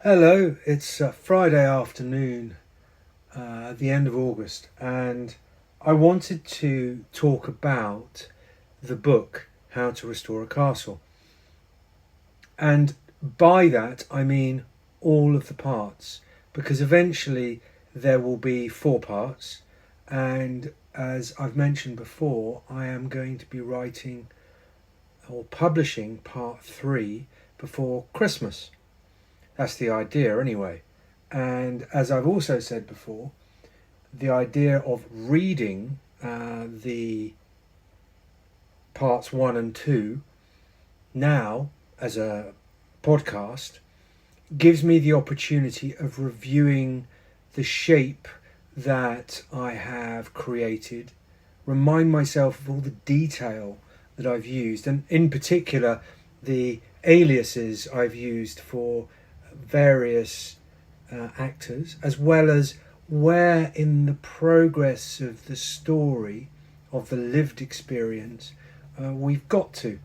Hello, it's Friday afternoon, the end of August, and I wanted to talk about the book How to Restore a Castle. And by that, I mean all of the parts, because eventually there will be 4 parts, and as I've mentioned before, I am going to be writing or publishing part 3 before Christmas. That's the idea anyway. And as I've also said before, the idea of reading the parts 1 and 2 now as a podcast gives me the opportunity of reviewing the shape that I have created, remind myself of all the detail that I've used, and in particular the aliases I've used for various actors, as well as where in the progress of the story, of the lived experience, we've got to.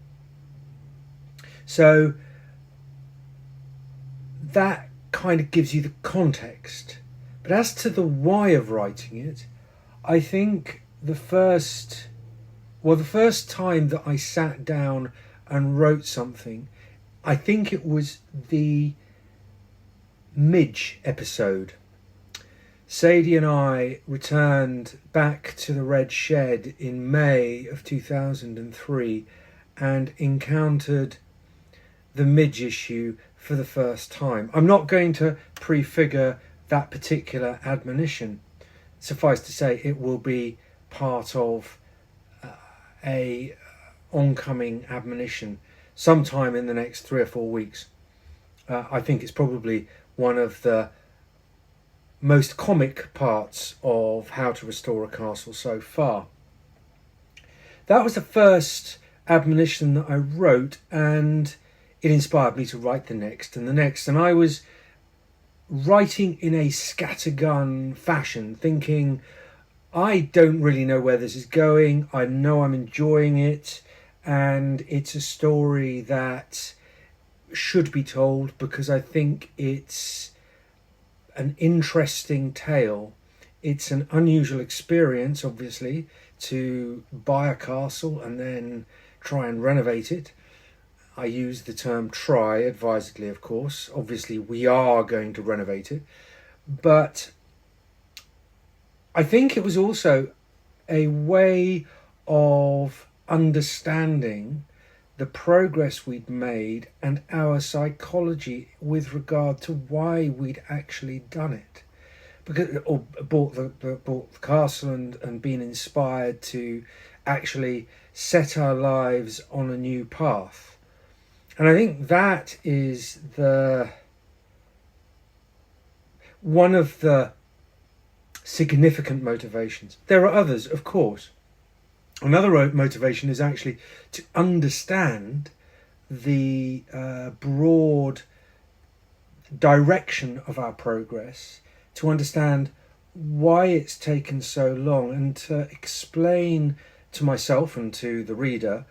So that kind of gives you the context. But as to the why of writing it, I think the first time that I sat down and wrote something, I think it was the Midge episode. Sadie and I returned back to the Red Shed in May of 2003 and encountered the Midge issue for the first time. I'm not going to prefigure that particular admonition. Suffice to say, it will be part of a oncoming admonition sometime in the next 3 or 4 weeks. I think it's probably one of the most comic parts of How to Restore a Castle so far. That was the first admonition that I wrote, and it inspired me to write the next and the next. And I was writing in a scattergun fashion, thinking, I don't really know where this is going. I know I'm enjoying it, and it's a story that should be told because I think it's an interesting tale. It's an unusual experience, obviously, to buy a castle and then try and renovate it. I use the term try advisedly, of course. Obviously, we are going to renovate it. But I think it was also a way of understanding the progress we'd made and our psychology with regard to why we'd actually done it, or bought the castle and been inspired to actually set our lives on a new path. And I think that is one of the significant motivations. There are others, of course. Another motivation is actually to understand the broad direction of our progress, to understand why it's taken so long, and to explain to myself and to the reader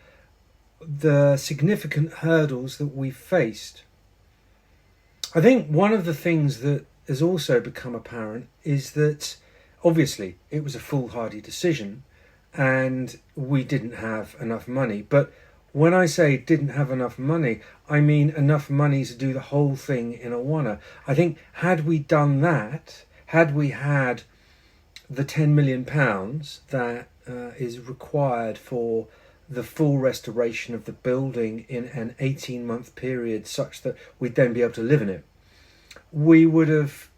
the significant hurdles that we've faced. I think one of the things that has also become apparent is that obviously it was a foolhardy decision, and we didn't have enough money. But when I say didn't have enough money, I mean enough money to do the whole thing in a oneer. I think had we done that, had we had the £10 million that is required for the full restoration of the building in an 18-month period such that we'd then be able to live in it, we would have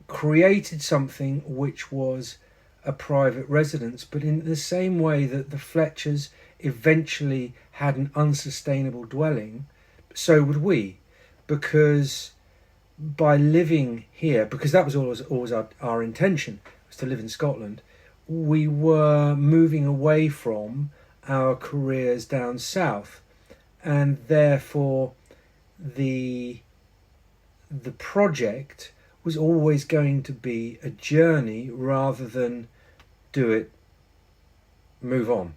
created something which was a private residence, but in the same way that the Fletchers eventually had an unsustainable dwelling, so would we, because by living here, because that was always our intention, was to live in Scotland, we were moving away from our careers down south, and therefore the project was always going to be a journey rather than do it, move on.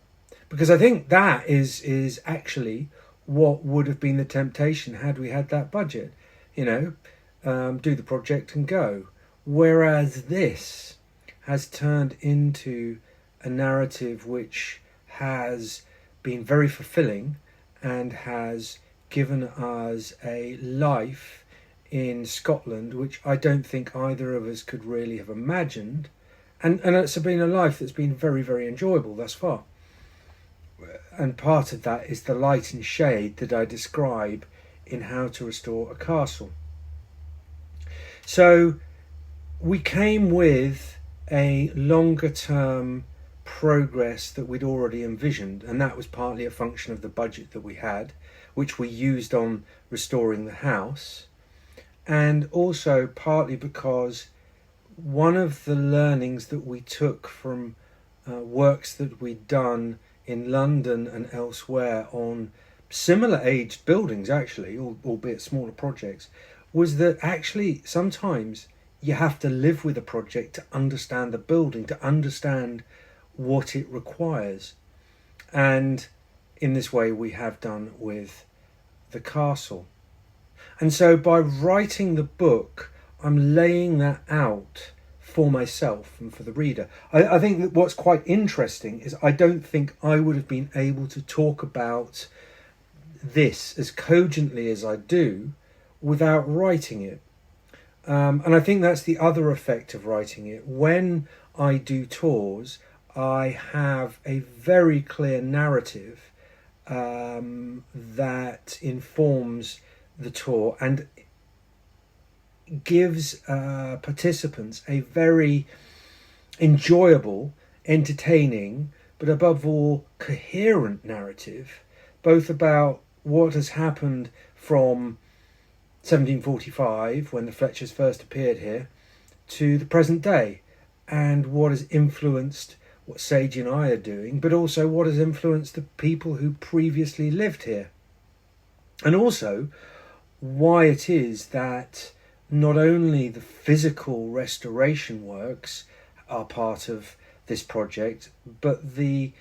Because I think that is actually what would have been the temptation had we had that budget. do the project and go. Whereas this has turned into a narrative which has been very fulfilling and has given us a life in Scotland which I don't think either of us could really have imagined. And it's been a life that's been very, very enjoyable thus far. And part of that is the light and shade that I describe in How to Restore a Castle. So we came with a longer term progress that we'd already envisioned, and that was partly a function of the budget that we had, which we used on restoring the house, and also partly because one of the learnings that we took from works that we'd done in London and elsewhere on similar aged buildings, actually, albeit smaller projects, was that actually sometimes you have to live with a project to understand the building, to understand what it requires. And in this way we have done with the castle. And so by writing the book, I'm laying that out for myself and for the reader. I think that what's quite interesting is I don't think I would have been able to talk about this as cogently as I do without writing it. And I think that's the other effect of writing it. When I do tours, I have a very clear narrative that informs the tour and gives participants a very enjoyable, entertaining, but above all coherent narrative, both about what has happened from 1745, when the Fletchers first appeared here, to the present day, and what has influenced what Sadie and I are doing, but also what has influenced the people who previously lived here. And also why it is that not only the physical restoration works are part of this project, but the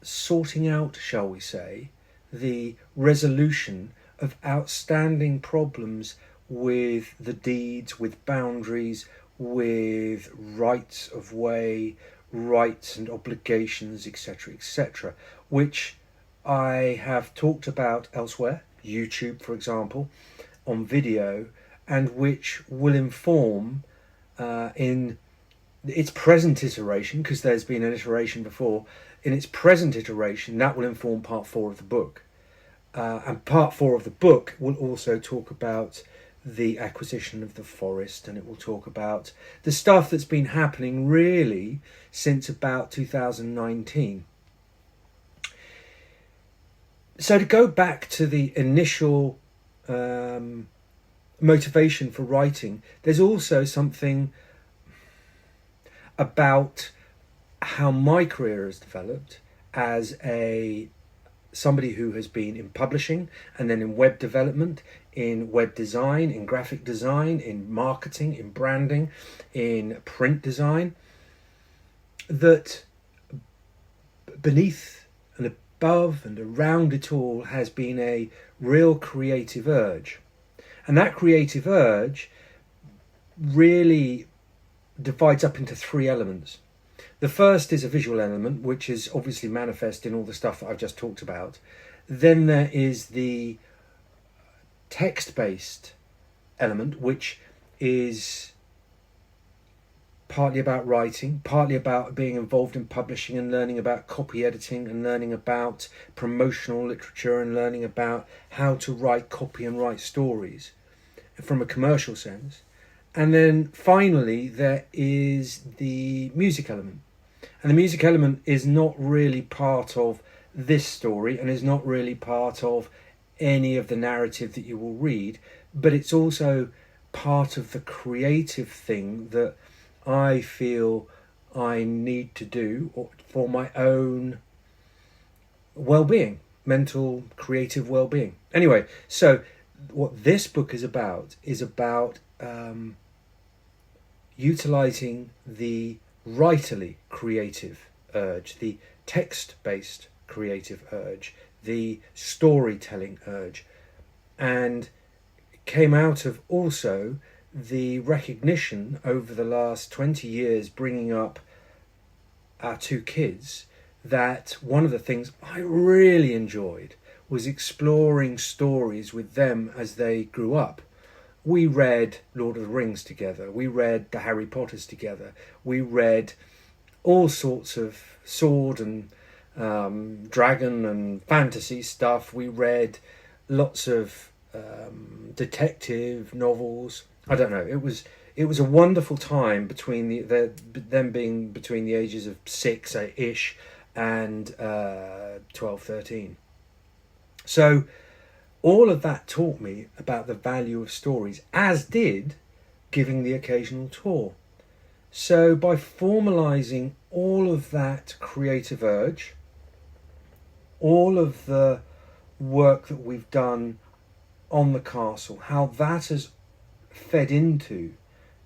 sorting out, shall we say, the resolution of outstanding problems with the deeds, with boundaries, with rights of way, rights and obligations, etc., etc., which I have talked about elsewhere, YouTube, for example, on video, and which will inform in its present iteration, because there's been an iteration before, in its present iteration, that will inform part 4 of the book. And part 4 of the book will also talk about the acquisition of the forest, and it will talk about the stuff that's been happening really since about 2019. So to go back to the initial motivation for writing, there's also something about how my career has developed as somebody who has been in publishing and then in web development, in web design, in graphic design, in marketing, in branding, in print design, that beneath and above and around it all has been a real creative urge. And that creative urge really divides up into 3 elements. The first is a visual element, which is obviously manifest in all the stuff that I've just talked about. Then there is the text-based element, which is partly about writing, partly about being involved in publishing and learning about copy editing and learning about promotional literature and learning about how to write copy and write stories from a commercial sense. And then finally there is the music element. And the music element is not really part of this story and is not really part of any of the narrative that you will read, but it's also part of the creative thing that I feel I need to do for my own well-being, mental, creative well-being. Anyway, so what this book is about utilising the writerly creative urge, the text-based creative urge, the storytelling urge, and came out of also the recognition over the last 20 years bringing up our two kids, that one of the things I really enjoyed was exploring stories with them as they grew up. We read Lord of the Rings together, we read the Harry Potters together, we read all sorts of sword and dragon and fantasy stuff, we read lots of detective novels. I don't know, it was a wonderful time between them being between the ages of 6-ish and 12, 13. So all of that taught me about the value of stories, as did giving the occasional tour. So by formalising all of that creative urge, all of the work that we've done on the castle, how that has fed into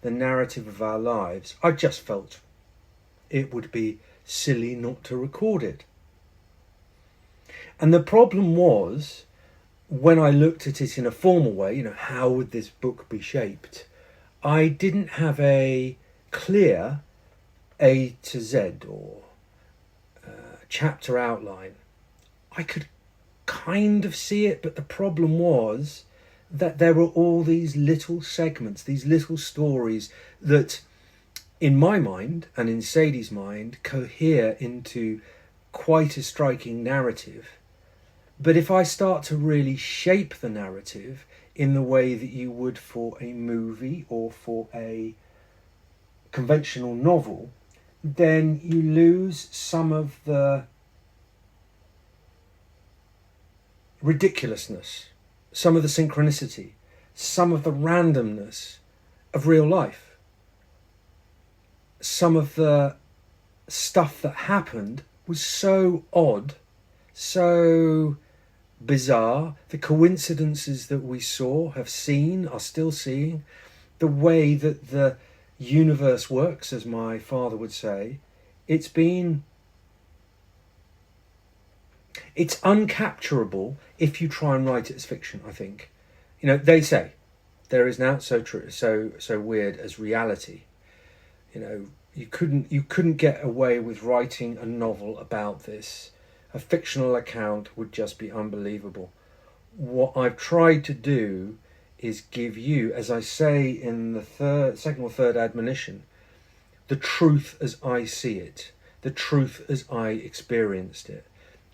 the narrative of our lives, I just felt it would be silly not to record it. And the problem was, when I looked at it in a formal way, how would this book be shaped? I didn't have a clear A to Z or chapter outline. I could kind of see it, but the problem was that there were all these little segments, these little stories that, in my mind and in Sadie's mind, cohere into quite a striking narrative. But if I start to really shape the narrative in the way that you would for a movie or for a conventional novel, then you lose some of the ridiculousness, some of the synchronicity, some of the randomness of real life. Some of the stuff that happened was so odd, so bizarre. The coincidences that we saw, have seen, are still seeing, the way that the universe works, as my father would say, it's uncapturable if you try and write it as fiction, I think. They say there is now so weird as reality. You couldn't get away with writing a novel about this. A fictional account would just be unbelievable. What I've tried to do is give you, as I say in the second or third admonition, the truth as I see it, the truth as I experienced it.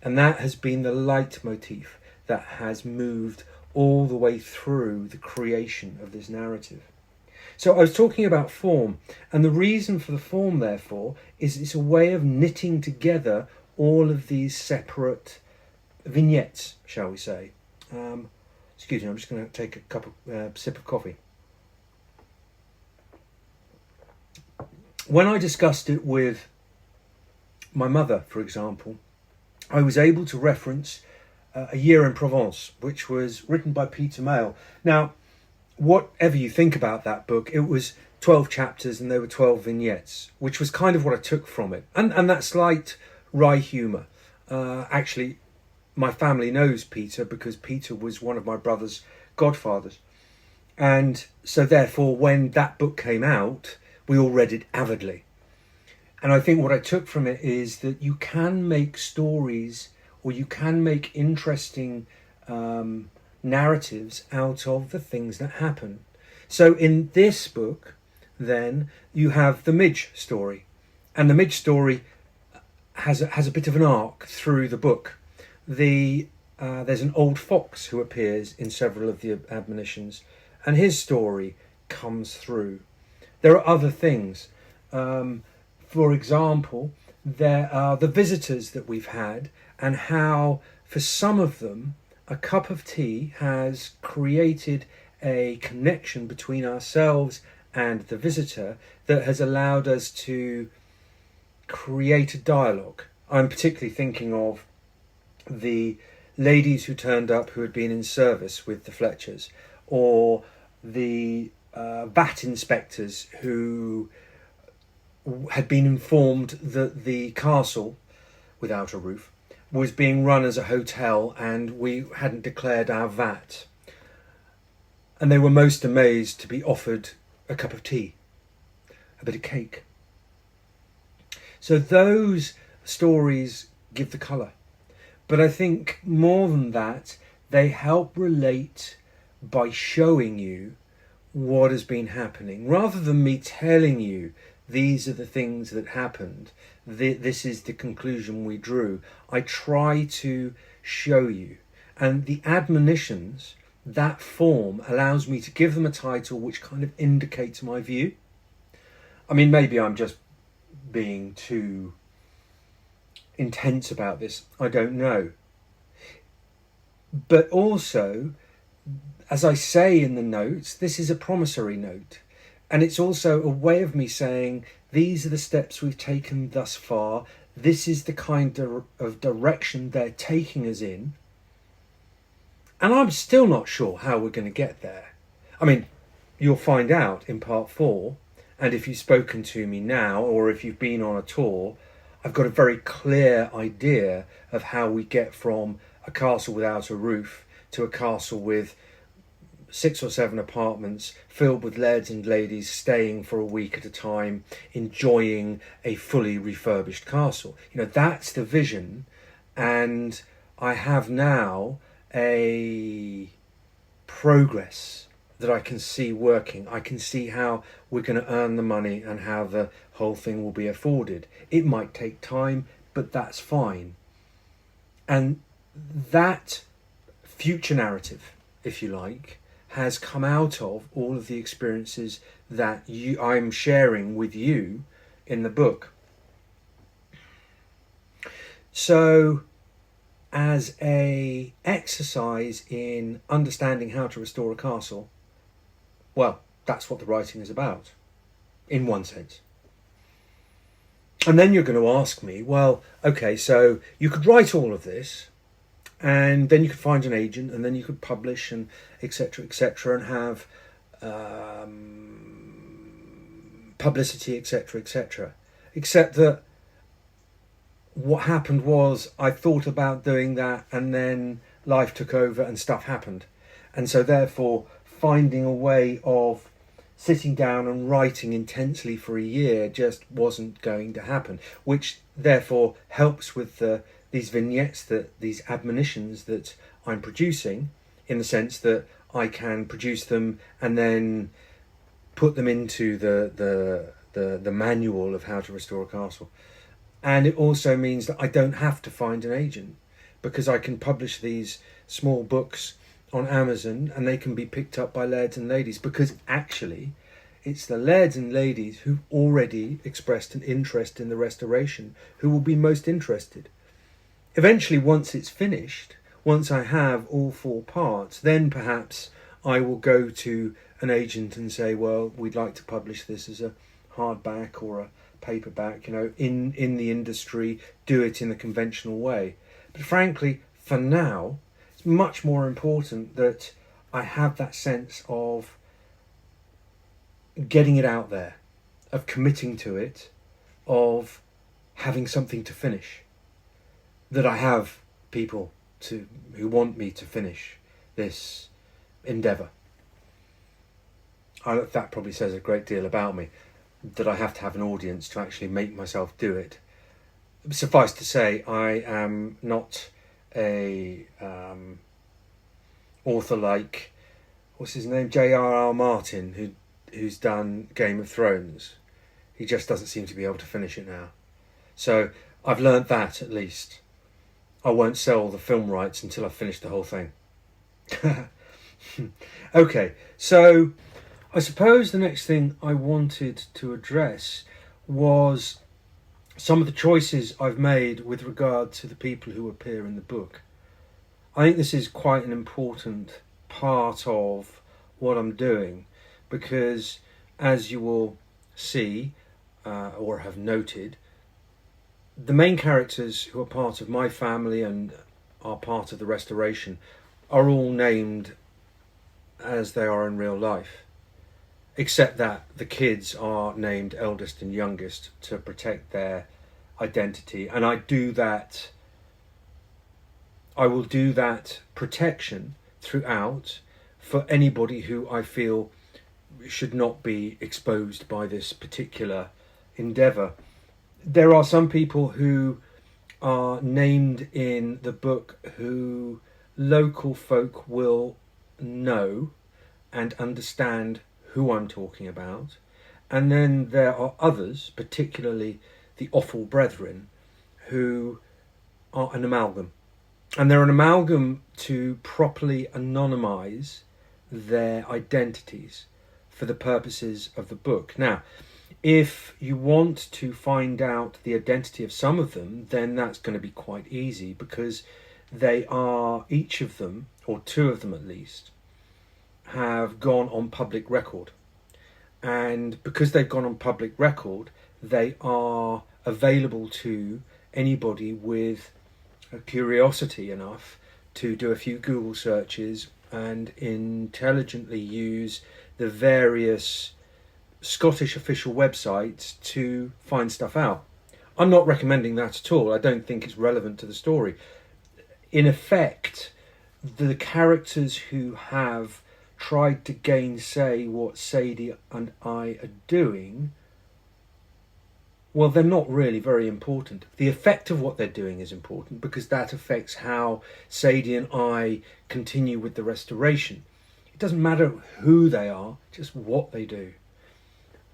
And that has been the leitmotif that has moved all the way through the creation of this narrative. So I was talking about form, and the reason for the form, therefore, is it's a way of knitting together all of these separate vignettes, shall we say. Excuse me, I'm just going to take a sip of coffee. When I discussed it with my mother, for example, I was able to reference A Year in Provence, which was written by Peter Mayle. Now, whatever you think about that book, it was 12 chapters and there were 12 vignettes, which was kind of what I took from it. And that slight wry humour. Actually, my family knows Peter because Peter was one of my brother's godfathers. And so therefore, when that book came out, we all read it avidly. And I think what I took from it is that you can make stories, or you can make interesting narratives out of the things that happen. So in this book, then, you have the Midge story. And the Midge story has a bit of an arc through the book. There's an old fox who appears in several of the admonitions, and his story comes through. There are other things. For example, there are the visitors that we've had, and how for some of them a cup of tea has created a connection between ourselves and the visitor that has allowed us to create a dialogue. I'm particularly thinking of the ladies who turned up who had been in service with the Fletchers, or the VAT inspectors who had been informed that the castle, without a roof, was being run as a hotel and we hadn't declared our VAT. and they were most amazed to be offered a cup of tea, a bit of cake. So those stories give the colour. But I think more than that, they help relate by showing you what has been happening. Rather than me telling you these are the things that happened, this is the conclusion we drew, I try to show you. And the admonitions, that form allows me to give them a title which kind of indicates my view. I mean, maybe I'm just being too intense about this, I don't know. But also, as I say in the notes, this is a promissory note. And it's also a way of me saying, these are the steps we've taken thus far. This is the kind of direction they're taking us in. And I'm still not sure how we're going to get there. I mean, you'll find out in part 4. And if you've spoken to me now, or if you've been on a tour, I've got a very clear idea of how we get from a castle without a roof to a castle with 6 or 7 apartments filled with lairds and ladies staying for a week at a time, enjoying a fully refurbished castle. You know, that's the vision. And I have now a progress that I can see working. I can see how we're going to earn the money and how the whole thing will be afforded. It might take time, but that's fine. And that future narrative, if you like, has come out of all of the experiences that I'm sharing with you in the book. So, as a exercise in understanding how to restore a castle, well, that's what the writing is about, in one sense. And then you're going to ask me, well, okay, so you could write all of this, and then you could find an agent, and then you could publish, and etc., and have publicity, etc. Except that what happened was I thought about doing that, and then life took over and stuff happened. And so therefore, finding a way of sitting down and writing intensely for a year just wasn't going to happen, which therefore helps with these vignettes, these admonitions that I'm producing, in the sense that I can produce them and then put them into the manual of how to restore a castle. And it also means that I don't have to find an agent, because I can publish these small books on Amazon and they can be picked up by lairds and ladies, because actually it's the lairds and ladies who've already expressed an interest in the restoration who will be most interested. Eventually, once it's finished, once I have all 4 parts, then perhaps I will go to an agent and say, well, we'd like to publish this as a hardback or a paperback, you know, in the industry, do it in the conventional way. But frankly, for now, it's much more important that I have that sense of getting it out there, of committing to it, of having something to finish, that I have people who want me to finish this endeavour. That probably says a great deal about me, that I have to have an audience to actually make myself do it. Suffice to say, I am not a author like, what's his name, J.R.R. Martin, who's done Game of Thrones. He just doesn't seem to be able to finish it now. So I've learnt that, at least. I won't sell the film rights until I've finished the whole thing. Okay, so I suppose the next thing I wanted to address was some of the choices I've made with regard to the people who appear in the book. I think this is quite an important part of what I'm doing, because as you will see or have noted, the main characters who are part of my family and are part of the restoration are all named as they are in real life, except that the kids are named eldest and youngest to protect their identity. And I will do that protection throughout for anybody who I feel should not be exposed by this particular endeavour. There are some people who are named in the book who local folk will know and understand who I'm talking about. And then there are others, particularly the Offal Brethren, who are an amalgam. And they're an amalgam to properly anonymise their identities for the purposes of the book. Now, if you want to find out the identity of some of them, then that's going to be quite easy, because they are, each of them, or two of them at least, have gone on public record. And because they've gone on public record, they are available to anybody with a curiosity enough to do a few Google searches and intelligently use the various Scottish official websites to find stuff out. I'm not recommending that at all. I don't think it's relevant to the story. In effect, the characters who have tried to gainsay what Sadie and I are doing, well, they're not really very important. The effect of what they're doing is important, because that affects how Sadie and I continue with the restoration. It doesn't matter who they are, just what they do.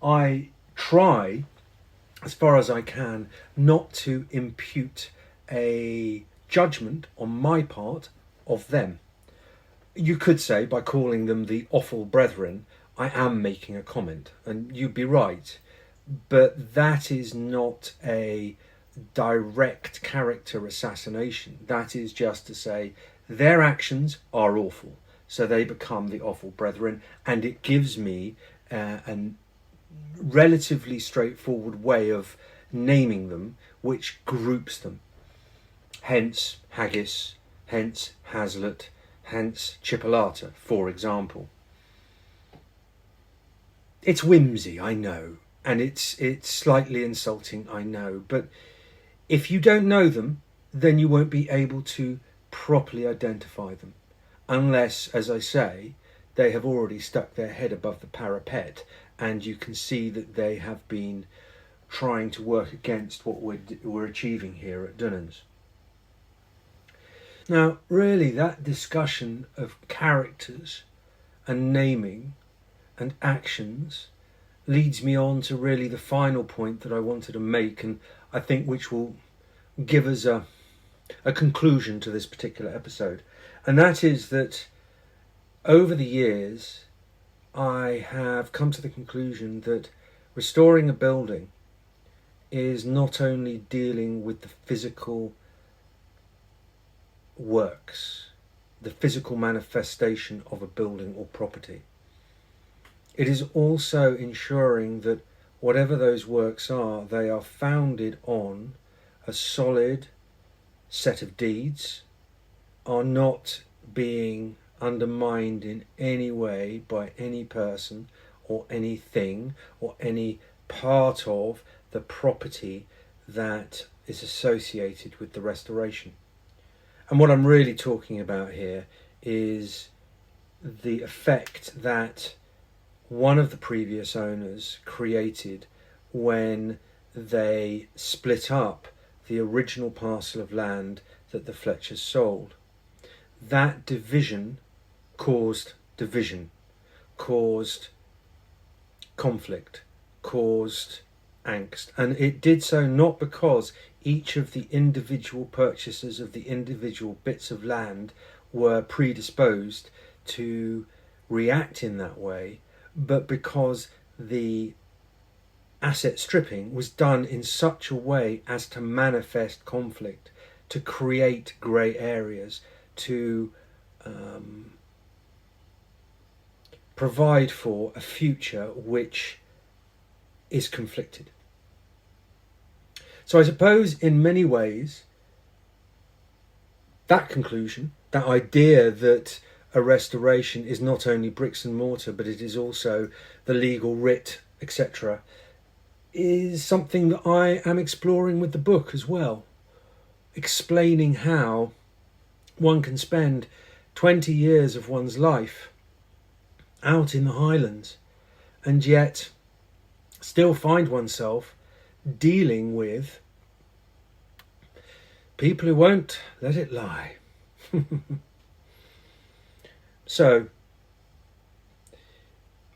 I try, as far as I can, not to impute a judgment on my part of them. You could say, by calling them the Offal Brethren, I am making a comment, and you'd be right. But that is not a direct character assassination. That is just to say their actions are awful, so they become the Offal Brethren, and it gives me a relatively straightforward way of naming them, which groups them. Hence Haggis, hence Hazlitt, hence Chipolata, for example. It's whimsy, I know, and it's slightly insulting, I know, but if you don't know them, then you won't be able to properly identify them, unless, as I say, they have already stuck their head above the parapet and you can see that they have been trying to work against what we're achieving here at Dunnans. Now, really, that discussion of characters and naming and actions leads me on to really the final point that I wanted to make, and I think which will give us a conclusion to this particular episode. And that is that over the years, I have come to the conclusion that restoring a building is not only dealing with the physical works, the physical manifestation of a building or property. It is also ensuring that whatever those works are, they are founded on a solid set of deeds, are not being undermined in any way by any person or anything or any part of the property that is associated with the restoration. And what I'm really talking about here is the effect that one of the previous owners created when they split up the original parcel of land that the Fletchers sold. That division caused conflict, caused angst, and it did so not because each of the individual purchasers of the individual bits of land were predisposed to react in that way, but because the asset stripping was done in such a way as to manifest conflict, to create grey areas, to provide for a future which is conflicted. So I suppose in many ways that conclusion, that idea that a restoration is not only bricks and mortar but it is also the legal writ, etc., is something that I am exploring with the book as well, explaining how one can spend 20 years of one's life out in the Highlands, and yet still find oneself dealing with people who won't let it lie. So,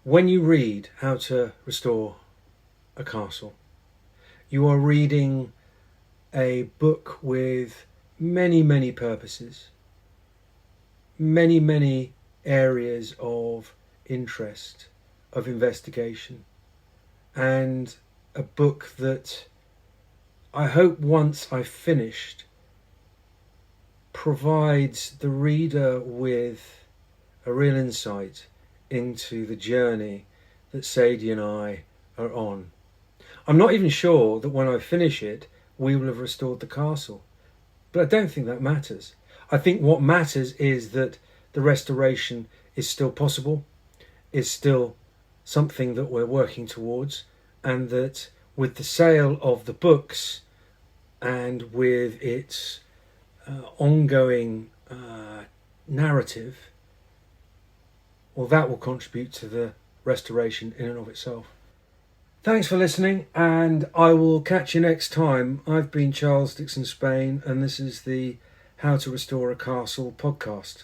when you read How to Restore a Castle, you are reading a book with many, many purposes, many, many areas of interest, of investigation, and a book that I hope once I've finished provides the reader with a real insight into the journey that Sadie and I are on. I'm not even sure that when I finish it, we will have restored the castle. But I don't think that matters. I think what matters is that the restoration is still possible, is still something that we're working towards, and that with the sale of the books and with its ongoing narrative, well, that will contribute to the restoration in and of itself. Thanks for listening, and I will catch you next time. I've been Charles Dixon-Spain, and this is the How to Restore a Castle podcast.